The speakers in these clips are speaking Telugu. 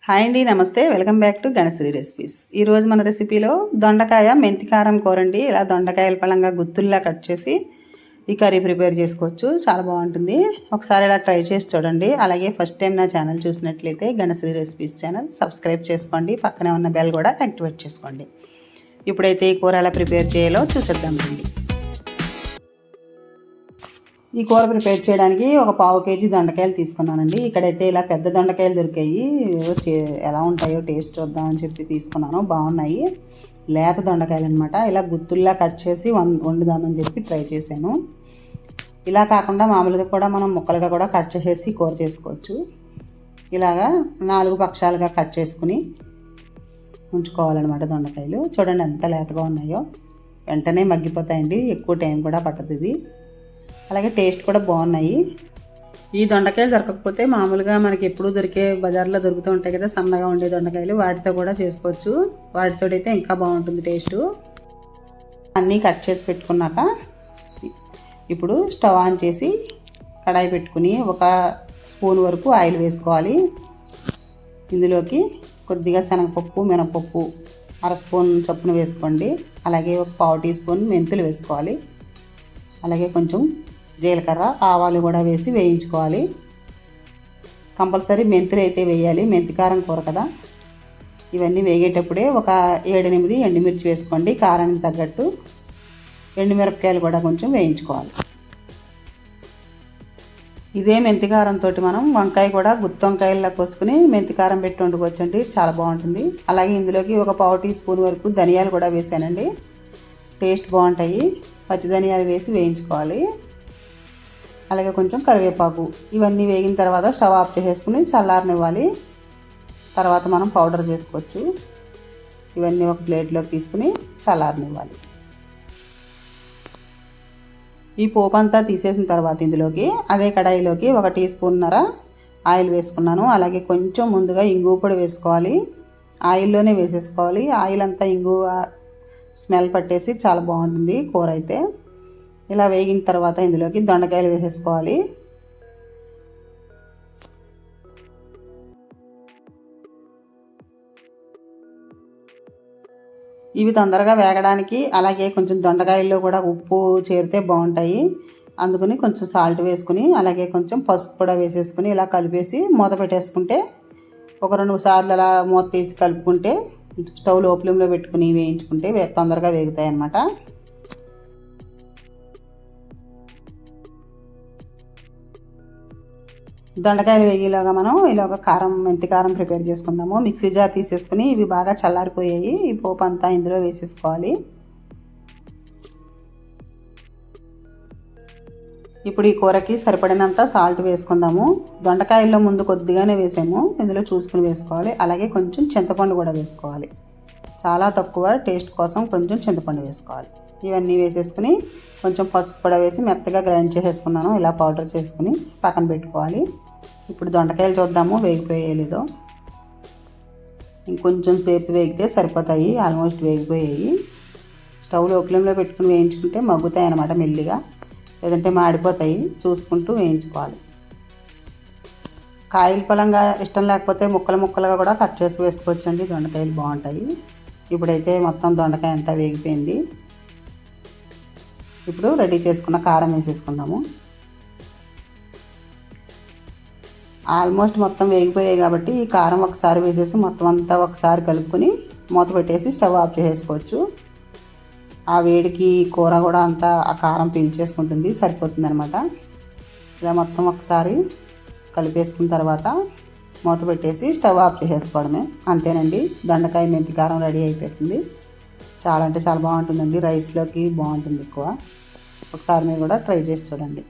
హాయ్ అండి, నమస్తే. Welcome back to Ganasri recipes. ఈరోజు మన రెసిపీలో దొండకాయ మెంతి కారం కూర అండి. ఇలా దొండకాయల పళ్ళంగా గుత్తుల్లా కట్ చేసి ఈ కర్రీ ప్రిపేర్ చేసుకోవచ్చు. చాలా బాగుంటుంది. ఒకసారి ఇలా ట్రై చేసి చూడండి. అలాగే ఫస్ట్ టైం నా ఛానల్ చూసినట్లయితే గణశ్రీ రెసిపీస్ ఛానల్ సబ్స్క్రైబ్ చేసుకోండి. పక్కనే ఉన్న బెల్ కూడా యాక్టివేట్ చేసుకోండి. ఇప్పుడైతే ఈ కూర ఎలా ప్రిపేర్ చేయాలో చూసేద్దాం రండి. ఈ కూర ప్రిపేర్ చేయడానికి ఒక పావు కేజీ దొండకాయలు తీసుకున్నానండి. ఇక్కడైతే ఇలా పెద్ద దొండకాయలు దొరికాయి. ఎలా ఉంటాయో టేస్ట్ చూద్దామని చెప్పి తీసుకున్నాను. బాగున్నాయి. లేత దొండకాయలు అనమాట. ఇలా గుత్తుల్లా కట్ చేసి వండుదామని చెప్పి ట్రై చేశాను. ఇలా కాకుండా మామూలుగా కూడా మనం ముక్కలుగా కూడా కట్ చేసేసి కూర చేసుకోవచ్చు. ఇలాగా 4 పక్షాలుగా కట్ చేసుకుని ఉంచుకోవాలన్నమాట. దొండకాయలు చూడండి ఎంత లేతగా ఉన్నాయో. వెంటనే మగ్గిపోతాయండి. ఎక్కువ టైం కూడా పట్టదు ఇది. అలాగే టేస్ట్ కూడా బాగున్నాయి. ఈ దొండకాయలు దొరకకపోతే మామూలుగా మనకి ఎప్పుడు దొరికే బజార్లో దొరుకుతూ ఉంటాయి కదా, సన్నగా ఉండే దొండకాయలు, వాటితో కూడా చేసుకోవచ్చు. వాటితో అయితే ఇంకా బాగుంటుంది టేస్ట్. అన్నీ కట్ చేసి పెట్టుకున్నాక ఇప్పుడు స్టవ్ ఆన్ చేసి కడాయి పెట్టుకుని 1 స్పూన్ వరకు ఆయిల్ వేసుకోవాలి. ఇందులోకి కొద్దిగా శనగపప్పు, మినపప్పు 1/2 స్పూన్ చొప్పున వేసుకోండి. అలాగే 1 పావు టీ స్పూన్ మెంతులు వేసుకోవాలి. అలాగే కొంచెం జీలకర్ర, ఆవాలు కూడా వేసి వేయించుకోవాలి. కంపల్సరీ మెంతులు అయితే వేయాలి, మెంతి కారం కూర కదా. ఇవన్నీ వేగేటప్పుడే ఒక 7-8 ఎండుమిర్చి వేసుకోండి. కారానికి తగ్గట్టు ఎండుమిరపకాయలు కూడా కొంచెం వేయించుకోవాలి. ఇదే మెంతి కారంతో మనం వంకాయ కూడా గుత్తి వంకాయల్లో కోసుకుని మెంతి కారం పెట్టి వండుకోవచ్చండి. చాలా బాగుంటుంది. అలాగే ఇందులోకి 1 పావు టీ స్పూన్ వరకు ధనియాలు కూడా వేసానండి. టేస్ట్ బాగుంటాయి. పచ్చి ధనియాలు వేసి వేయించుకోవాలి. అలాగే కొంచెం కరివేపాకు. ఇవన్నీ వేగిన తర్వాత స్టవ్ ఆఫ్ చేసేసుకుని చల్లారనివ్వాలి. తర్వాత మనం పౌడర్ చేసుకోవచ్చు. ఇవన్నీ ఒక ప్లేట్లోకి తీసుకుని చల్లారనివ్వాలి. ఈ పోపు అంతా తీసేసిన తర్వాత ఇందులోకి అదే కడాయిలోకి 1 టీ స్పూన్నర ఆయిల్ వేసుకున్నాను. అలాగే కొంచెం ముందుగా ఇంగువ పొడి వేసుకోవాలి. ఆయిల్లోనే వేసేసుకోవాలి. ఆయిల్ అంతా ఇంగువ స్మెల్ పట్టేసి చాలా బాగుంటుంది కూర అయితే. ఇలా వేగిన తర్వాత ఇందులోకి దొండకాయలు వేసేసుకోవాలి. ఇవి తొందరగా వేగడానికి, అలాగే కొంచెం దొండకాయల్లో కూడా ఉప్పు చేరితే బాగుంటాయి. అందుకని కొంచెం సాల్ట్ వేసుకుని, అలాగే కొంచెం పసుపు కూడా వేసేసుకుని ఇలా కలిపేసి మూత పెట్టేసుకుంటే, 1-2 సార్లు అలా మూత తీసి కలుపుకుంటే, స్టవ్ లో ఫ్లేమ్లో పెట్టుకుని వేయించుకుంటే తొందరగా వేగుతాయి అన్నమాట. దొండకాయలు వేగేలాగా మనం ఇలాగ మెంతి కారం ప్రిపేర్ చేసుకుందాము. మిక్సీ జార్ తీసేసుకుని ఇవి బాగా చల్లారిపోయాయి. ఈ పోపు అంతా ఇందులో వేసేసుకోవాలి. ఇప్పుడు ఈ కూరకి సరిపడినంత సాల్ట్ వేసుకుందాము. దొండకాయల్లో ముందు కొద్దిగానే వేసాము, ఇందులో చూసుకుని వేసుకోవాలి. అలాగే కొంచెం చింతపండు కూడా వేసుకోవాలి. చాలా తక్కువ, టేస్ట్ కోసం కొంచెం చింతపండు వేసుకోవాలి. ఇవన్నీ వేసేసుకుని కొంచెం పసుపు కూడా వేసి మెత్తగా గ్రైండ్ చేసేసుకున్నాను. ఇలా పౌడర్ చేసుకుని పక్కన పెట్టుకోవాలి. ఇప్పుడు దొండకాయలు చూద్దాము వేగిపోయేలేదో. ఇంకొంచెం సేపు వేగితే సరిపోతాయి. ఆల్మోస్ట్ వేగిపోయాయి. స్టవ్ లో ఫ్లేమ్లో పెట్టుకుని వేయించుకుంటే మగ్గుతాయి అన్నమాట మెల్లిగా, లేదంటే మాడిపోతాయి. చూసుకుంటూ వేయించుకోవాలి. కాయల పలంగా ఇష్టం లేకపోతే ముక్కలుగా కూడా కట్ చేసి వేసుకోవచ్చండి. దొండకాయలు బాగుంటాయి. ఇప్పుడైతే మొత్తం దొండకాయ అంతా వేగిపోయింది. ఇప్పుడు రెడీ చేసుకున్న కారం వేసేసుకుందాము. ఆల్మోస్ట్ మొత్తం వేగిపోయాయి కాబట్టి ఈ కారం ఒకసారి వేసేసి మొత్తం అంతా ఒకసారి కలుపుకొని మూత పెట్టేసి స్టవ్ ఆఫ్ చేసేసుకోవచ్చు. ఆ వేడికి కూర కూడా అంతా ఆ కారం పీల్చేసుకుంటుంది, సరిపోతుంది అనమాట. ఇలా మొత్తం ఒకసారి కలిపేసుకున్న తర్వాత మూత పెట్టేసి స్టవ్ ఆఫ్ చేసేసుకోవడమే. అంతేనండి, దొండకాయ మెంతి కారం రెడీ అయిపోతుంది. చాలా అంటే చాలా బాగుంటుందండి. రైస్లోకి బాగుంటుంది ఎక్కువ. ఒకసారి మీరు కూడా ట్రై చేసి చూడండి.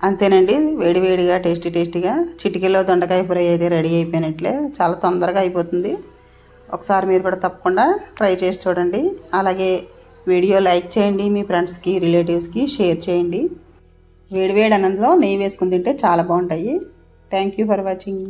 అంతేనండి, వేడివేడిగా టేస్టీగా చిటికెలో దొండకాయ ఫ్రై అయితే రెడీ అయిపోయినట్లే. చాలా తొందరగా అయిపోతుంది. ఒకసారి మీరు కూడా తప్పకుండా ట్రై చేసి చూడండి. అలాగే వీడియో లైక్ చేయండి, మీ ఫ్రెండ్స్కి రిలేటివ్స్కి షేర్ చేయండి. వేడివేడి అన్నంలో నెయ్యి వేసుకుని తింటే చాలా బాగుంటాయి. Thank you for watching.